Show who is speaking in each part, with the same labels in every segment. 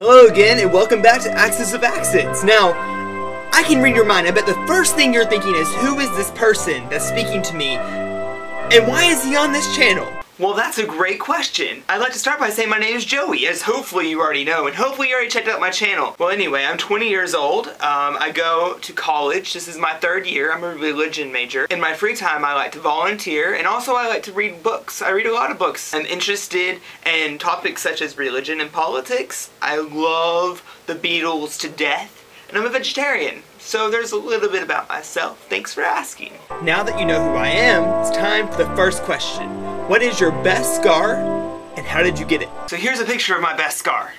Speaker 1: Hello again, and welcome back to Axisofaccents. Now, I can read your mind. I bet the first thing you're thinking is, who is this person that's speaking to me, and why is he on this channel? Well, that's a great question. I'd like to start by saying my name is Joey, as hopefully you already know, and hopefully you already checked out my channel. Well, anyway, I'm 20 years old. I go to college. This is my third year. I'm a religion major. In my free time, I like to volunteer, and also I like to read books. I read a lot of books. I'm interested in topics such as religion and politics. I love the Beatles to death, and I'm a vegetarian. So there's a little bit about myself. Thanks for asking. Now that you know who I am, it's time for the first question. What is your best scar, and how did you get it? So here's a picture of my best scar.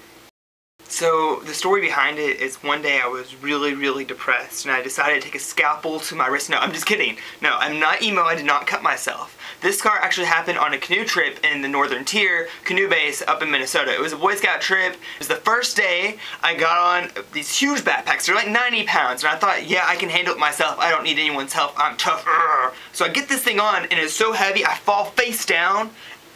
Speaker 1: So the story behind it is one day I was really depressed, and I decided to take a scalpel to my wrist. No, I'm just kidding. No, I'm not emo. I did not cut myself. This scar actually happened on a canoe trip in the Northern Tier canoe base up in Minnesota. It was a Boy Scout trip. It was the first day I got on these huge backpacks. They're like 90 pounds, and I thought, yeah, I can handle it myself. I don't need anyone's help. I'm tough. So I get this thing on, and it's so heavy, I fall face down,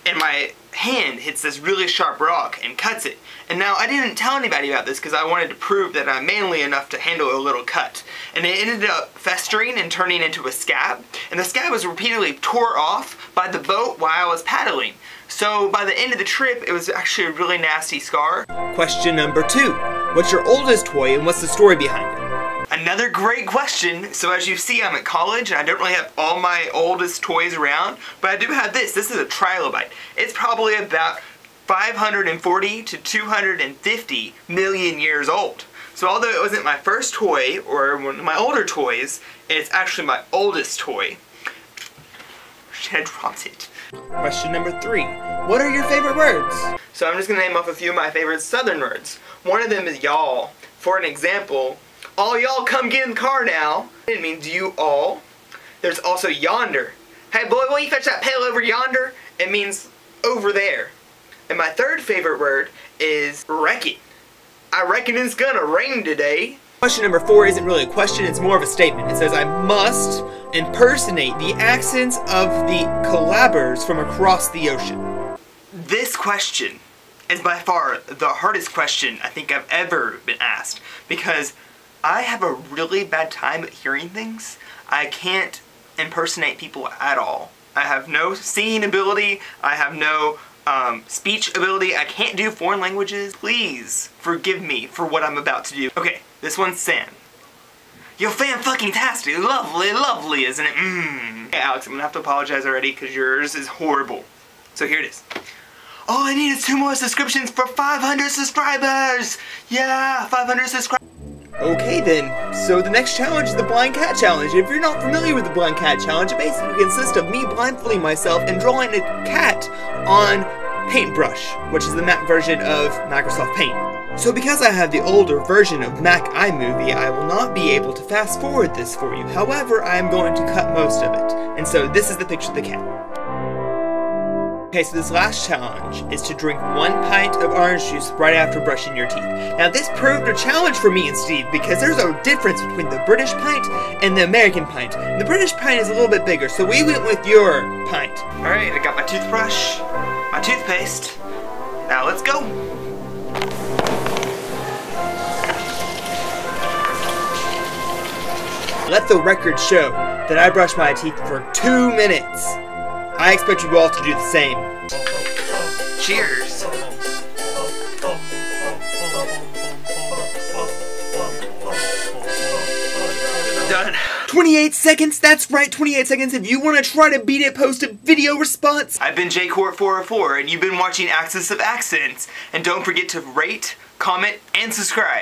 Speaker 1: and my hand hits this really sharp rock and cuts it. And now I didn't tell anybody about this because I wanted to prove that I'm manly enough to handle a little cut. And it ended up festering and turning into a scab. And the scab was repeatedly tore off by the boat while I was paddling. So by the end of the trip, it was actually a really nasty scar. Question number 2. What's your oldest toy and what's the story behind it? Another great question. So as you see, I'm at college and I don't really have all my oldest toys around, but I do have this. This is a trilobite. It's probably about 540 to 250 million years old. So although it wasn't my first toy or one of my older toys, it's actually my oldest toy. I dropped it. Question number 3. What are your favorite words? So I'm just going to name off a few of my favorite southern words. One of them is y'all. For an example, all y'all come get in the car now. It means you all. There's also yonder. Hey boy, why don't you fetch that pail over yonder? It means over there. And my third favorite word is reckon. I reckon it's gonna rain today. Question number 4 isn't really a question, it's more of a statement. It says, I must impersonate the accents of the collabors from across the ocean. This question is by far the hardest question I think I've ever been asked, because I have a really bad time at hearing things. I can't impersonate people at all. I have no singing ability, I have no speech ability, I can't do foreign languages. Please forgive me for what I'm about to do. Okay, this one's Sam. Yo, fan-fucking-tastic, lovely, isn't it? Hey, Alex, I'm gonna have to apologize already because yours is horrible. So here it is. All I need is 2 more subscriptions for 500 subscribers! Yeah, 500 subscribers! Okay then, so the next challenge is the blind cat challenge. If you're not familiar with the blind cat challenge, it basically consists of me blindfolding myself and drawing a cat on Paintbrush, which is the Mac version of Microsoft Paint. So because I have the older version of Mac iMovie, I will not be able to fast forward this for you. However, I am going to cut most of it. And so this is the picture of the cat. Okay, so this last challenge is to drink 1 pint of orange juice right after brushing your teeth. Now this proved a challenge for me and Steve because there's a difference between the British pint and the American pint. The British pint is a little bit bigger, so we went with your pint. Alright, I got my toothbrush, my toothpaste. Now let's go. Let the record show that I brushed my teeth for 2 minutes. I expect you all to do the same. Cheers! Done. 28 seconds, that's right, 28 seconds. If you want to try to beat it, post a video response. I've been JCourt404 and you've been watching Axisofaccents. And don't forget to rate, comment, and subscribe.